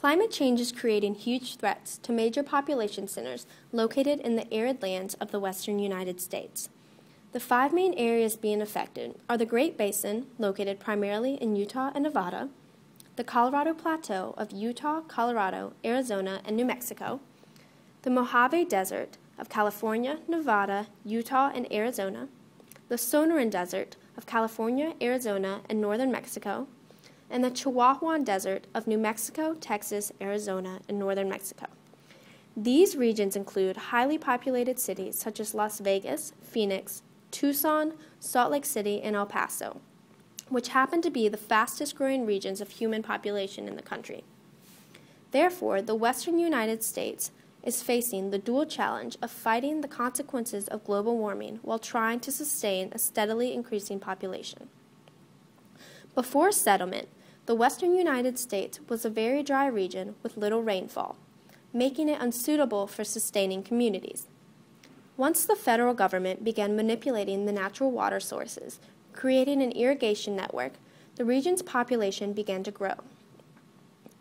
Climate change is creating huge threats to major population centers located in the arid lands of the western United States. The 5 main areas being affected are the Great Basin, located primarily in Utah and Nevada, the Colorado Plateau of Utah, Colorado, Arizona, and New Mexico, the Mojave Desert of California, Nevada, Utah, and Arizona, the Sonoran Desert of California, Arizona, and northern Mexico, and the Chihuahuan Desert of New Mexico, Texas, Arizona, and northern Mexico. These regions include highly populated cities such as Las Vegas, Phoenix, Tucson, Salt Lake City, and El Paso, which happen to be the fastest growing regions of human population in the country. Therefore, the western United States is facing the dual challenge of fighting the consequences of global warming while trying to sustain a steadily increasing population. Before settlement, the western United States was a very dry region with little rainfall, making it unsuitable for sustaining communities. Once the federal government began manipulating the natural water sources, creating an irrigation network, the region's population began to grow.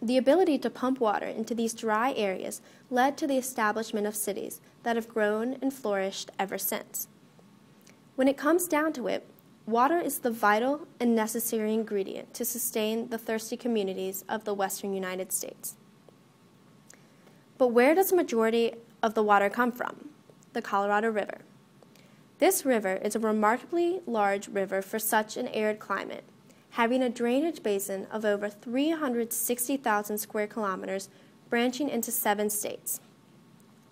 The ability to pump water into these dry areas led to the establishment of cities that have grown and flourished ever since. When it comes down to it, water is the vital and necessary ingredient to sustain the thirsty communities of the western United States. But where does the majority of the water come from? The Colorado River. This river is a remarkably large river for such an arid climate, having a drainage basin of over 360,000 square kilometers branching into 7 states: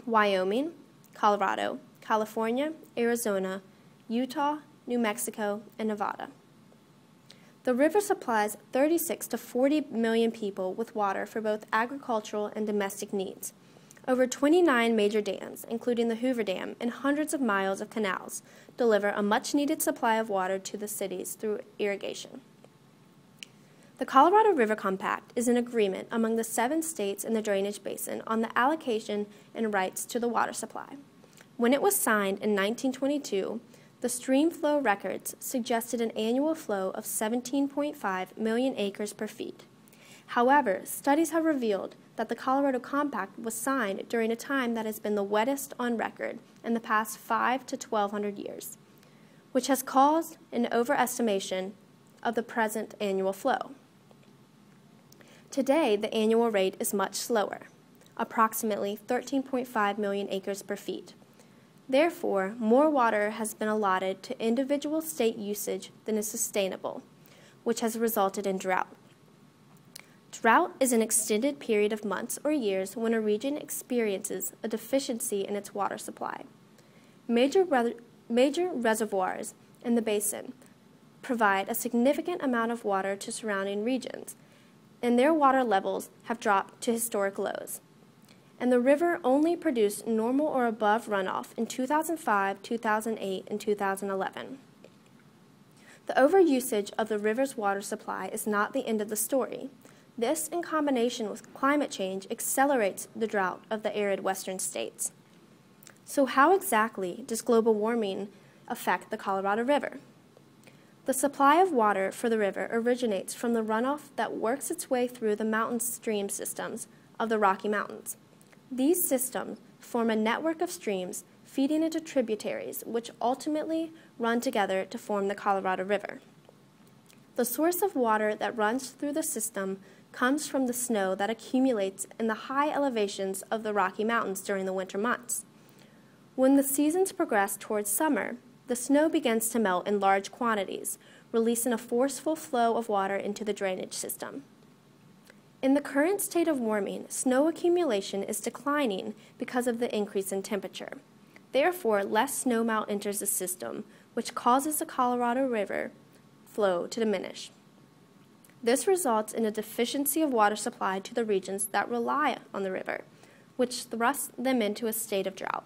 Wyoming, Colorado, California, Arizona, Utah, New Mexico, and Nevada. The river supplies 36 to 40 million people with water for both agricultural and domestic needs. Over 29 major dams, including the Hoover Dam and hundreds of miles of canals, deliver a much-needed supply of water to the cities through irrigation. The Colorado River Compact is an agreement among the 7 states in the drainage basin on the allocation and rights to the water supply. When it was signed in 1922, the stream flow records suggested an annual flow of 17.5 million acres per feet. However, studies have revealed that the Colorado Compact was signed during a time that has been the wettest on record in the past 5 to 1,200 years, which has caused an overestimation of the present annual flow. Today, the annual rate is much slower, approximately 13.5 million acres per feet. Therefore, more water has been allotted to individual state usage than is sustainable, which has resulted in drought. Drought is an extended period of months or years when a region experiences a deficiency in its water supply. Major reservoirs in the basin provide a significant amount of water to surrounding regions, and their water levels have dropped to historic lows. And the river only produced normal or above runoff in 2005, 2008, and 2011. The overusage of the river's water supply is not the end of the story. This, in combination with climate change, accelerates the drought of the arid western states. So how exactly does global warming affect the Colorado River? The supply of water for the river originates from the runoff that works its way through the mountain stream systems of the Rocky Mountains. These systems form a network of streams feeding into tributaries, which ultimately run together to form the Colorado River. The source of water that runs through the system comes from the snow that accumulates in the high elevations of the Rocky Mountains during the winter months. When the seasons progress towards summer, the snow begins to melt in large quantities, releasing a forceful flow of water into the drainage system. In the current state of warming, snow accumulation is declining because of the increase in temperature. Therefore, less snowmelt enters the system, which causes the Colorado River flow to diminish. This results in a deficiency of water supply to the regions that rely on the river, which thrusts them into a state of drought.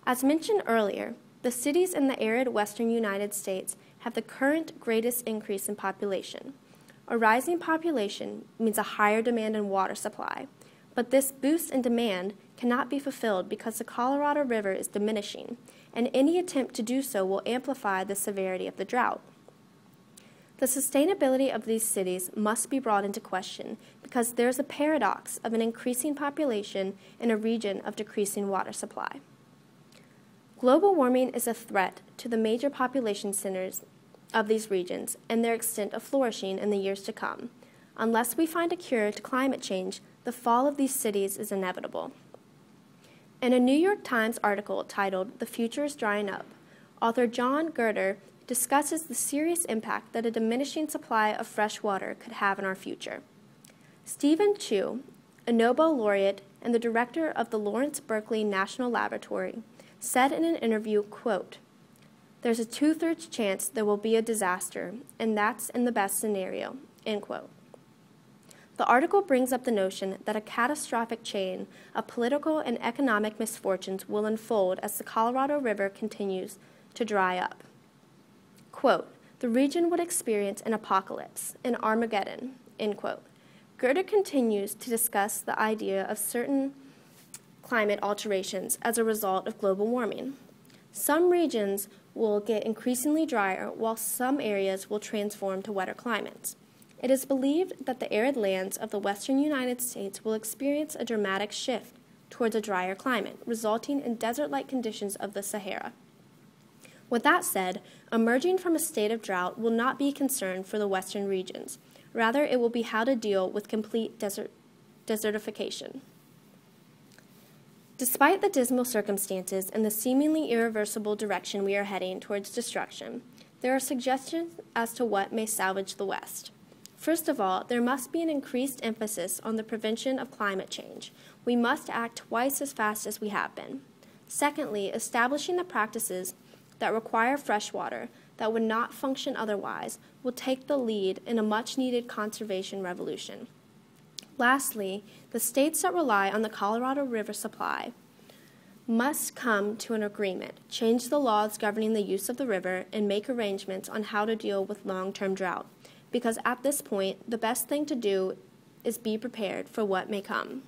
As mentioned earlier, the cities in the arid western United States have the current greatest increase in population. A rising population means a higher demand in water supply, but this boost in demand cannot be fulfilled because the Colorado River is diminishing, and any attempt to do so will amplify the severity of the drought. The sustainability of these cities must be brought into question because there's a paradox of an increasing population in a region of decreasing water supply. Global warming is a threat to the major population centers of these regions and their extent of flourishing in the years to come. Unless we find a cure to climate change, the fall of these cities is inevitable. In a New York Times article titled "The Future is Drying Up," author John Gerder discusses the serious impact that a diminishing supply of fresh water could have in our future. Stephen Chu, a Nobel laureate and the director of the Lawrence Berkeley National Laboratory, said in an interview, quote, "There's a 2/3 chance there will be a disaster, and that's in the best scenario," end quote. The article brings up the notion that a catastrophic chain of political and economic misfortunes will unfold as the Colorado River continues to dry up. Quote, "The region would experience an apocalypse, an Armageddon," end quote. Gerder continues to discuss the idea of certain climate alterations as a result of global warming. Some regions will get increasingly drier, while some areas will transform to wetter climates. It is believed that the arid lands of the western United States will experience a dramatic shift towards a drier climate, resulting in desert-like conditions of the Sahara. With that said, emerging from a state of drought will not be a concern for the western regions. Rather, it will be how to deal with complete desertification. Despite the dismal circumstances and the seemingly irreversible direction we are heading towards destruction, there are suggestions as to what may salvage the West. First of all, there must be an increased emphasis on the prevention of climate change. We must act twice as fast as we have been. Secondly, establishing the practices that require fresh water that would not function otherwise will take the lead in a much-needed conservation revolution. Lastly, the states that rely on the Colorado River supply must come to an agreement, change the laws governing the use of the river, and make arrangements on how to deal with long-term drought. Because at this point, the best thing to do is be prepared for what may come.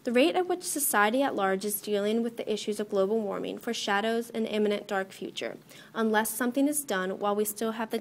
The rate at which society at large is dealing with the issues of global warming foreshadows an imminent dark future, unless something is done while we still have the